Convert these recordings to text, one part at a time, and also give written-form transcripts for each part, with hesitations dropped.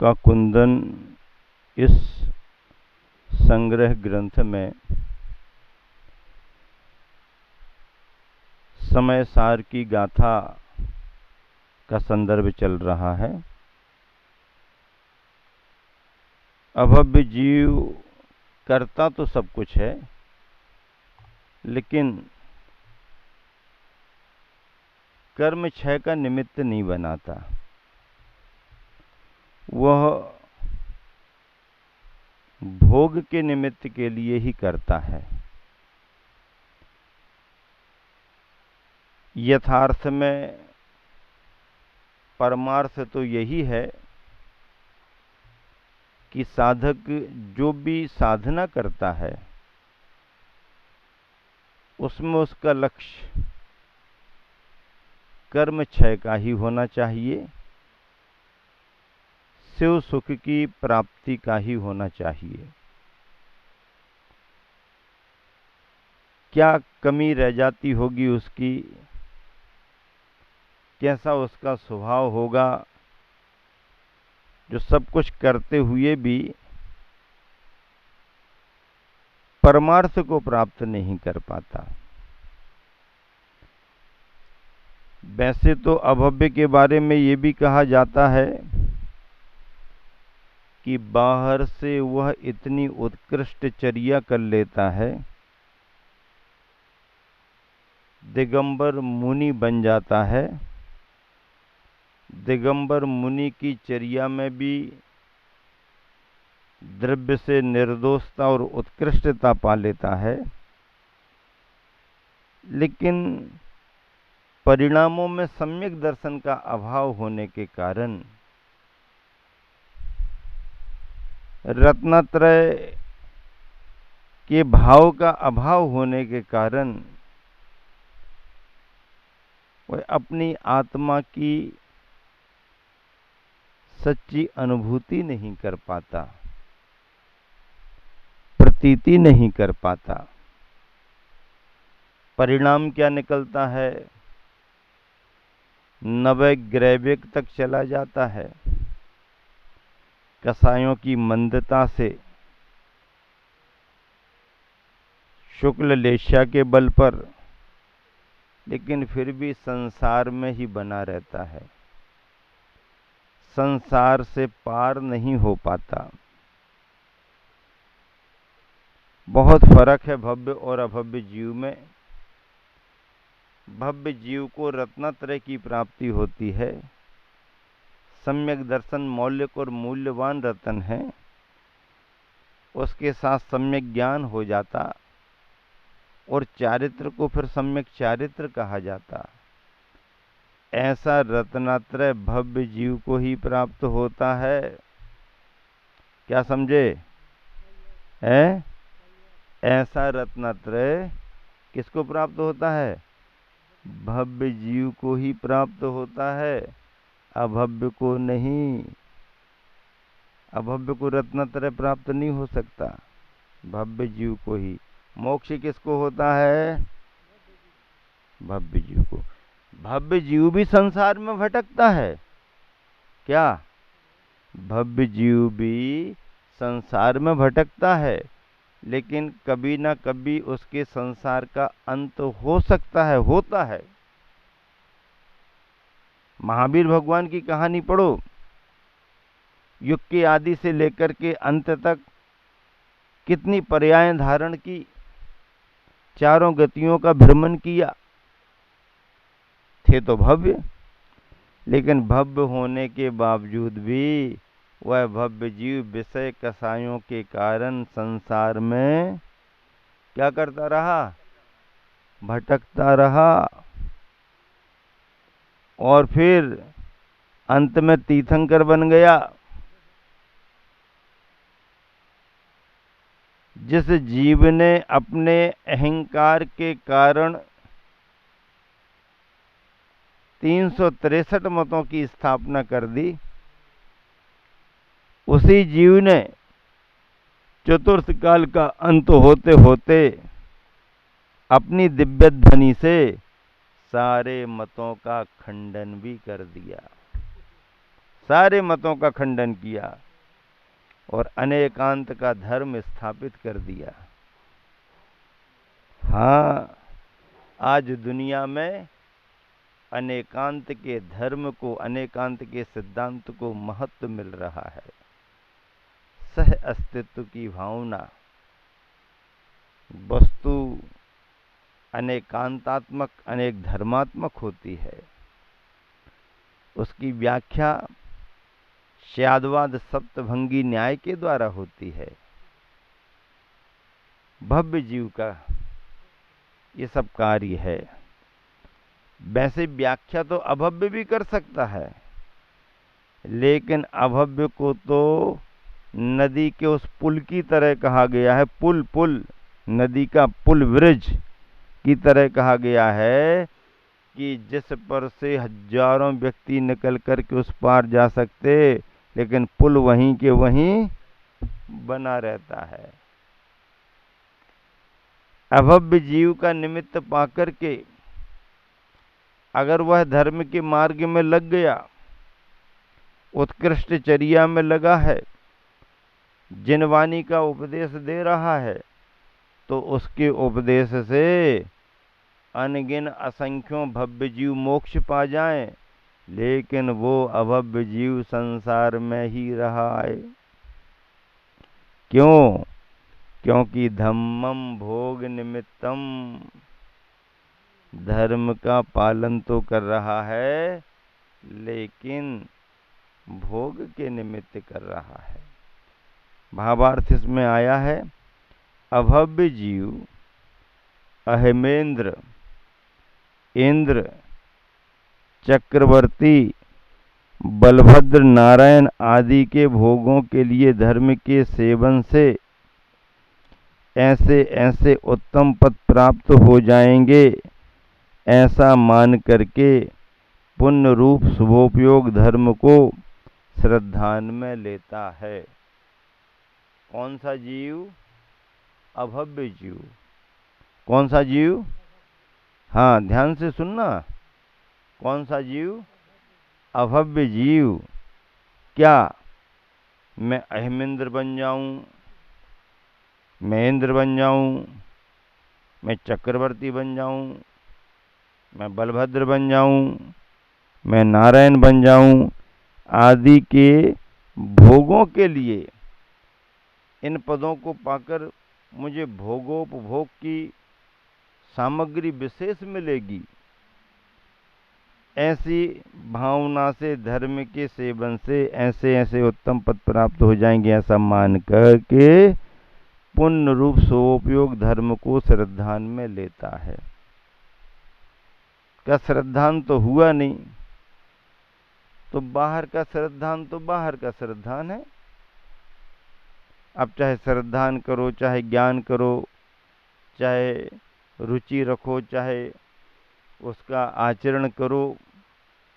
का कुंदन इस संग्रह ग्रंथ में समय सार की गाथा का संदर्भ चल रहा है। अभव्य जीव करता तो सब कुछ है, लेकिन कर्म क्षय का निमित्त नहीं बनाता। वह भोग के निमित्त के लिए ही करता है। यथार्थ में परमार्थ तो यही है कि साधक जो भी साधना करता है उसमें उसका लक्ष्य कर्म क्षय का ही होना चाहिए, शिव सुख की प्राप्ति का ही होना चाहिए। क्या कमी रह जाती होगी उसकी, कैसा उसका स्वभाव होगा जो सब कुछ करते हुए भी परमार्थ को प्राप्त नहीं कर पाता। वैसे तो अभव्य के बारे में ये भी कहा जाता है कि बाहर से वह इतनी उत्कृष्ट चर्या कर लेता है, दिगंबर मुनि बन जाता है। दिगंबर मुनि की चर्या में भी द्रव्य से निर्दोषता और उत्कृष्टता पा लेता है, लेकिन परिणामों में सम्यक दर्शन का अभाव होने के कारण, रत्नत्रय के भाव का अभाव होने के कारण वह अपनी आत्मा की सच्ची अनुभूति नहीं कर पाता, प्रतीति नहीं कर पाता। परिणाम क्या निकलता है? नवै ग्रैविक तक चला जाता है। कसायों की मंदता से शुक्ल लेस्या के बल पर, लेकिन फिर भी संसार में ही बना रहता है, संसार से पार नहीं हो पाता। बहुत फर्क है भव्य और अभव्य जीव में। भव्य जीव को रत्नत्रय की प्राप्ति होती है। सम्यक दर्शन मौलिक और मूल्यवान रत्न है, उसके साथ सम्यक ज्ञान हो जाता और चारित्र को फिर सम्यक चारित्र कहा जाता। ऐसा रत्नत्रय भव्य जीव को ही प्राप्त होता है। क्या समझे? है ऐसा रत्नत्रय किसको प्राप्त होता है? भव्य जीव को ही प्राप्त होता है, अभव्य को नहीं। अभव्य को रत्नत्रय प्राप्त नहीं हो सकता, भव्य जीव को ही। मोक्ष किसको होता है? भव्य जीव को। भव्य जीव भी संसार में भटकता है। क्या? भव्य जीव भी संसार में भटकता है, लेकिन कभी ना कभी उसके संसार का अंत हो सकता है, होता है। महावीर भगवान की कहानी पढ़ो। युग के आदि से लेकर के अंत तक कितनी पर्याय धारण की, चारों गतियों का भ्रमण किया। थे तो भव्य, लेकिन भव्य होने के बावजूद भी वह भव्य जीव विषय कसायों के कारण संसार में क्या करता रहा? भटकता रहा। और फिर अंत में तीर्थंकर बन गया। जिस जीव ने अपने अहंकार के कारण 363 मतों की स्थापना कर दी, उसी जीव ने चतुर्थ काल का अंत होते होते अपनी दिव्य ध्वनि से सारे मतों का खंडन भी कर दिया। सारे मतों का खंडन किया और अनेकांत का धर्म स्थापित कर दिया। हाँ, आज दुनिया में अनेकांत के धर्म को, अनेकांत के सिद्धांत को महत्व मिल रहा है। सह अस्तित्व की भावना, वस्तु अनेकांतात्मक, अनेक धर्मात्मक होती है। उसकी व्याख्या श्यादवाद सप्तभंगी न्याय के द्वारा होती है। भव्य जीव का ये सब कार्य है। वैसे व्याख्या तो अभव्य भी कर सकता है, लेकिन अभव्य को तो नदी के उस पुल की तरह कहा गया है। पुल नदी का पुल, ब्रिज की तरह कहा गया है कि जिस पर से हजारों व्यक्ति निकल कर के उस पार जा सकते, लेकिन पुल वहीं के वहीं बना रहता है। अभव्य जीव का निमित्त पाकर के अगर वह धर्म के मार्ग में लग गया, उत्कृष्ट चर्या में लगा है, जिनवाणी का उपदेश दे रहा है, तो उसके उपदेश से अनगिन असंख्यों भव्य जीव मोक्ष पा जाएं, लेकिन वो अभव्य जीव संसार में ही रहा है। क्यों? क्योंकि धम्मम भोग निमित्तम, धर्म का पालन तो कर रहा है, लेकिन भोग के निमित्त कर रहा है। भावार्थ इसमें आया है, अभव्य जीव अहेमेंद्र, इंद्र, चक्रवर्ती, बलभद्र, नारायण आदि के भोगों के लिए धर्म के सेवन से ऐसे ऐसे उत्तम पद प्राप्त हो जाएंगे, ऐसा मान करके पुण्य रूप शुभोपयोग धर्म को श्रद्धान में लेता है। कौन सा जीव? अभव्य जीव। कौन सा जीव? हाँ, ध्यान से सुनना। कौन सा जीव? अभव्य जीव। क्या मैं अहिमिंद्र बन जाऊं, मैं इंद्र बन जाऊं, मैं चक्रवर्ती बन जाऊं, मैं बलभद्र बन जाऊं, मैं नारायण बन जाऊं आदि के भोगों के लिए, इन पदों को पाकर मुझे भोगोपभोग की सामग्री विशेष मिलेगी, ऐसी भावना से धर्म के सेवन से ऐसे ऐसे उत्तम पद प्राप्त हो जाएंगे, ऐसा मान करके पुण्य रूप सोपयोग धर्म को श्रद्धान में लेता है। क्या श्रद्धान तो हुआ नहीं, तो बाहर का श्रद्धान तो बाहर का श्रद्धान है। अब चाहे श्रद्धान करो, चाहे ज्ञान करो, चाहे रुचि रखो, चाहे उसका आचरण करो,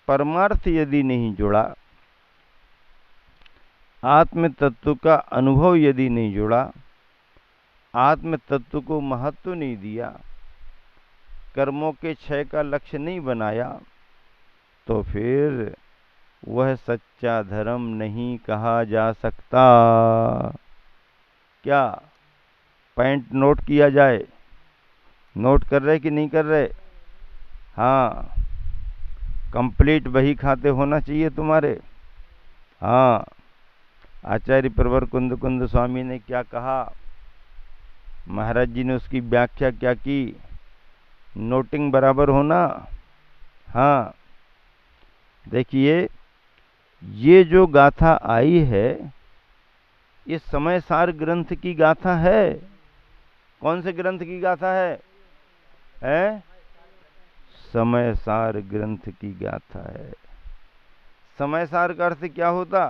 परमार्थ यदि नहीं जुड़ा, आत्म तत्व का अनुभव यदि नहीं जुड़ा, आत्म तत्व को महत्व नहीं दिया, कर्मों के क्षय का लक्ष्य नहीं बनाया, तो फिर वह सच्चा धर्म नहीं कहा जा सकता। क्या पॉइंट नोट किया जाए? नोट कर रहे कि नहीं कर रहे? हाँ, कंप्लीट बही खाते होना चाहिए तुम्हारे। हाँ, आचार्य प्रवर कुंद स्वामी ने क्या कहा, महाराज जी ने उसकी व्याख्या क्या की, नोटिंग बराबर होना। हाँ, देखिए, ये जो गाथा आई है, ये समय सार ग्रंथ की गाथा है। कौन से ग्रंथ की गाथा है? समय सार ग्रंथ की गाथा है। समय सार का अर्थ क्या होता?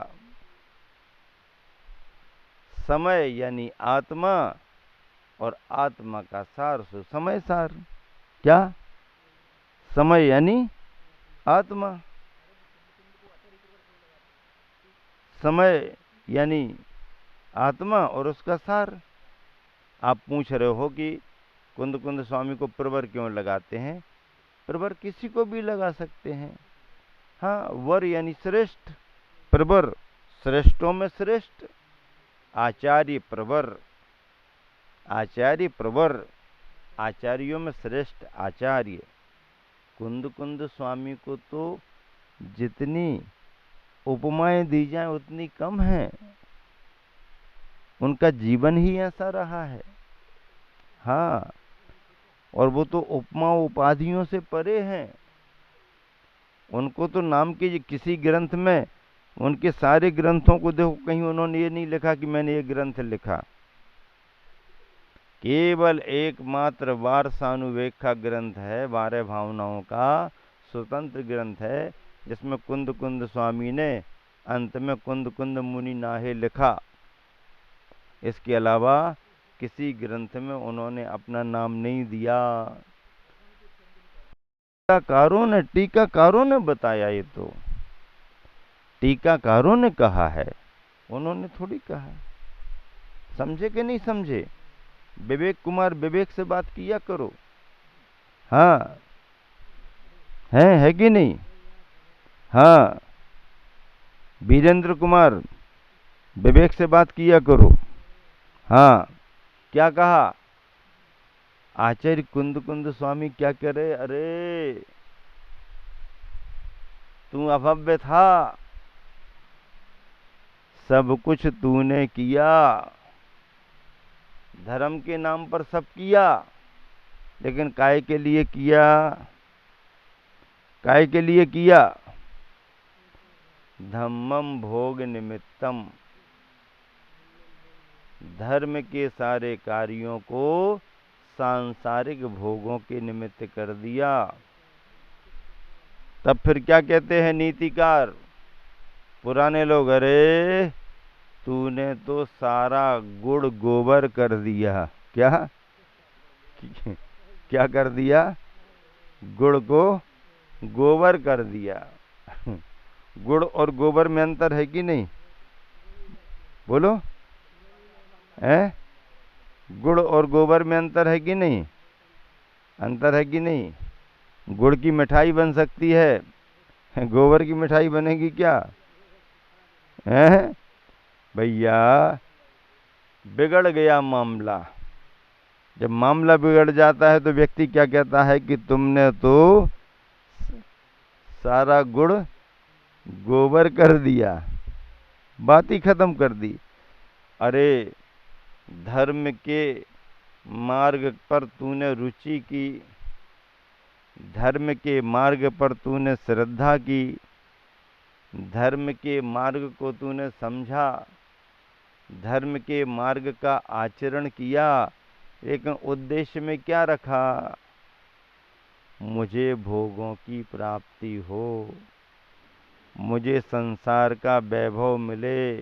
समय यानी आत्मा, और आत्मा का सार सो समय सार। क्या? समय यानी आत्मा, समय यानी आत्मा और उसका सार। आप पूछ रहे हो कि कुंद स्वामी को प्रवर क्यों लगाते हैं? प्रवर किसी को भी लगा सकते हैं। हाँ, वर यानी श्रेष्ठ, प्रवर, श्रेष्ठों में श्रेष्ठ, आचार्य प्रवर, आचार्य प्रवर, आचार्यों में श्रेष्ठ आचार्य। कुंद कुंद स्वामी को तो जितनी उपमाएं दी जाएं उतनी कम है, उनका जीवन ही ऐसा रहा है। हाँ, और वो तो उपमा उपाधियों से परे हैं। उनको तो नाम के किसी ग्रंथ में, उनके सारे ग्रंथों को देखो, कहीं उन्होंने ये नहीं लिखा कि मैंने ये ग्रंथ लिखा। केवल एकमात्र वारसानुवेग का ग्रंथ है, 12 भावनाओं का स्वतंत्र ग्रंथ है, जिसमें कुंद कुंद स्वामी ने अंत में कुंद कुंद मुनि नाहे लिखा। इसके अलावा किसी ग्रंथ में उन्होंने अपना नाम नहीं दिया। टीकाकारों ने बताया, ये तो टीकाकारों ने कहा है, उन्होंने थोड़ी कहा। समझे कि नहीं समझे? विवेक कुमार, विवेक से बात किया करो। हाँ, है कि नहीं? हाँ, वीरेंद्र कुमार, विवेक से बात किया करो। हाँ, क्या कहा? आचार्य कुंद कुंद स्वामी क्या कह रहे? अरे तू अभव्य था, सब कुछ तूने किया, धर्म के नाम पर सब किया, लेकिन काय के लिए किया? काय के लिए किया? धम्मम भोग निमित्तम, धर्म के सारे कार्यों को सांसारिक भोगों के निमित्त कर दिया। तब फिर क्या कहते हैं नीतिकार, पुराने लोग? अरे तूने तो सारा गुड़ गोबर कर दिया। क्या क्या कर दिया? गुड़ को गोबर कर दिया। गुड़ और गोबर में अंतर है कि नहीं? बोलो, है? गुड़ और गोबर में अंतर है कि नहीं? अंतर है कि नहीं? गुड़ की मिठाई बन सकती है, गोबर की मिठाई बनेगी क्या? है भैया, बिगड़ गया मामला। जब मामला बिगड़ जाता है तो व्यक्ति क्या कहता है कि तुमने तो सारा गुड़ गोबर कर दिया, बात ही खत्म कर दी। अरे धर्म के मार्ग पर तूने रुचि की, धर्म के मार्ग पर तूने श्रद्धा की, धर्म के मार्ग को तूने समझा, धर्म के मार्ग का आचरण किया, लेकिन उद्देश्य में क्या रखा? मुझे भोगों की प्राप्ति हो, मुझे संसार का वैभव मिले,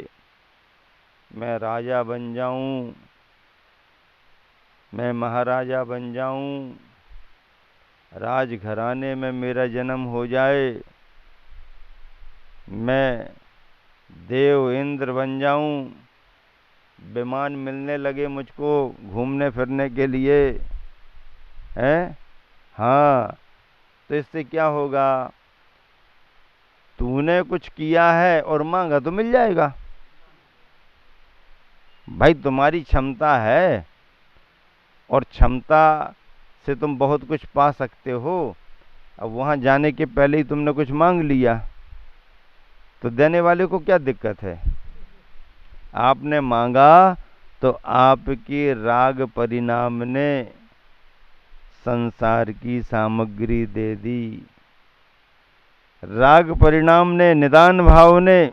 मैं राजा बन जाऊं, मैं महाराजा बन जाऊं, राजघराने में मेरा जन्म हो जाए, मैं देव इंद्र बन जाऊं, विमान मिलने लगे मुझको घूमने फिरने के लिए, हैं? हाँ, तो इससे क्या होगा? तूने कुछ किया है और मांगा तो मिल जाएगा। भाई तुम्हारी क्षमता है और क्षमता से तुम बहुत कुछ पा सकते हो। अब वहां जाने के पहले ही तुमने कुछ मांग लिया तो देने वाले को क्या दिक्कत है? आपने मांगा तो आपके राग परिणाम ने संसार की सामग्री दे दी, राग परिणाम ने, निदान भाव ने,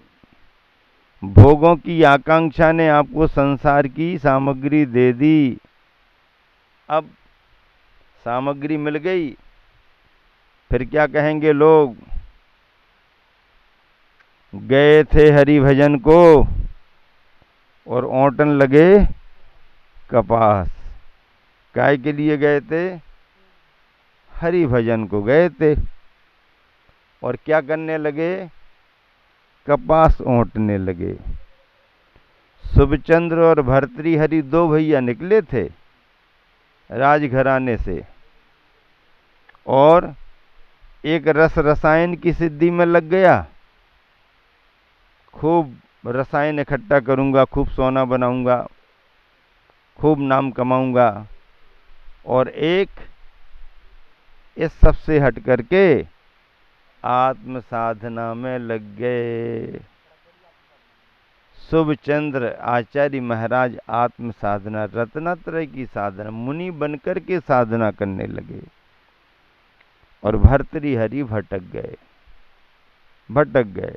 भोगों की आकांक्षा ने आपको संसार की सामग्री दे दी। अब सामग्री मिल गई, फिर क्या कहेंगे लोग? गए थे हरि भजन को और ओंटन लगे कपास। काय के लिए गए थे? हरि भजन को गए थे, और क्या करने लगे? कपास ओंटने लगे। शुभचंद्र और भर्तृहरि दो भैया निकले थे राजघराने से, और एक रस रसायन की सिद्धि में लग गया खूब रसायन इकट्ठा करूंगा, खूब सोना बनाऊंगा, खूब नाम कमाऊंगा, और एक इस सब से हट करके आत्म साधना में लग गए। शुभचंद्र आचार्य महाराज आत्म साधना, रत्नात्रय की साधना, मुनि बनकर के साधना करने लगे, और भर्तृहरि भटक गए।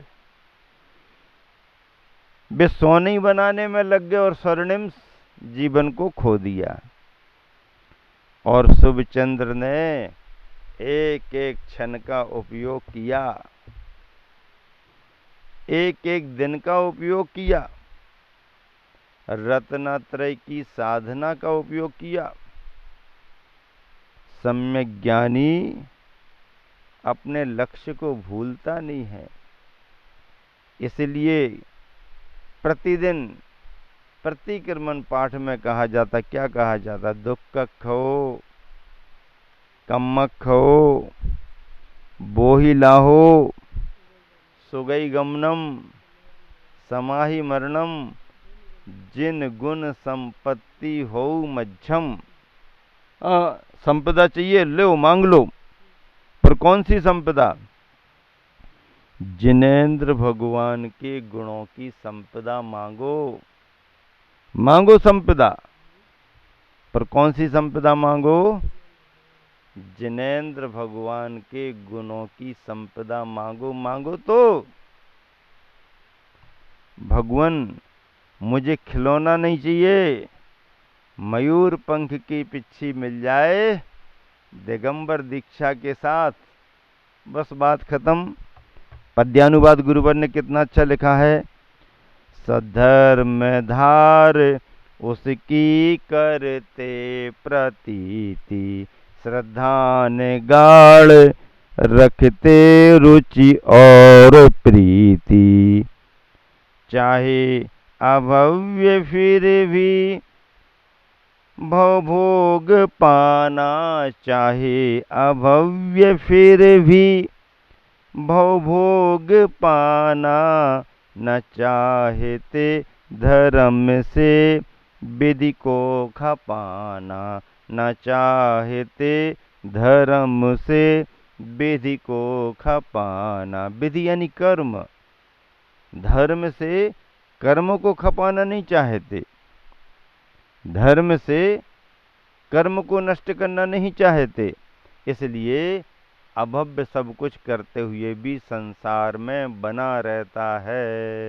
वे सोने बनाने में लग गए और स्वर्णिम जीवन को खो दिया। और शुभचंद्र ने एक एक क्षण का उपयोग किया, एक एक दिन का उपयोग किया, रत्नात्रय की साधना का उपयोग किया। सम्यक ज्ञानी अपने लक्ष्य को भूलता नहीं है, इसलिए प्रतिदिन प्रतिक्रमण पाठ में कहा जाता, क्या कहा जाता? दुख खो कम्मक खो बोही लाहो सुगई गमनम समाहि मरणम जिन गुण संपत्ति हो मध्यम। संपदा चाहिए, लो मांग लो, पर कौन सी संपदा? जिनेंद्र भगवान के गुणों की संपदा मांगो, मांगो संपदा, पर कौन सी संपदा मांगो? जिनेंद्र भगवान के गुणों की संपदा मांगो। मांगो तो भगवान मुझे खिलौना नहीं चाहिए, मयूर पंख की पिच्छी मिल जाए दिगंबर दीक्षा के साथ, बस बात खत्म। पद्यानुवाद गुरुवर ने कितना अच्छा लिखा है। सधर्म धार उसकी करते प्रतीति, श्रद्धा ने गाढ़ रखते रुचि और प्रीति, चाहे अभव्य फिर भी भवभोग पाना, चाहे अभव्य फिर भी भवभोग पाना, न चाहते धर्म से विधि को खपाना, न चाहते धर्म से विधि को खपाना। विधि यानी कर्म, धर्म से कर्म को खपाना नहीं चाहते, धर्म से कर्म को नष्ट करना नहीं चाहते, इसलिए अभव्य सब कुछ करते हुए भी संसार में बना रहता है।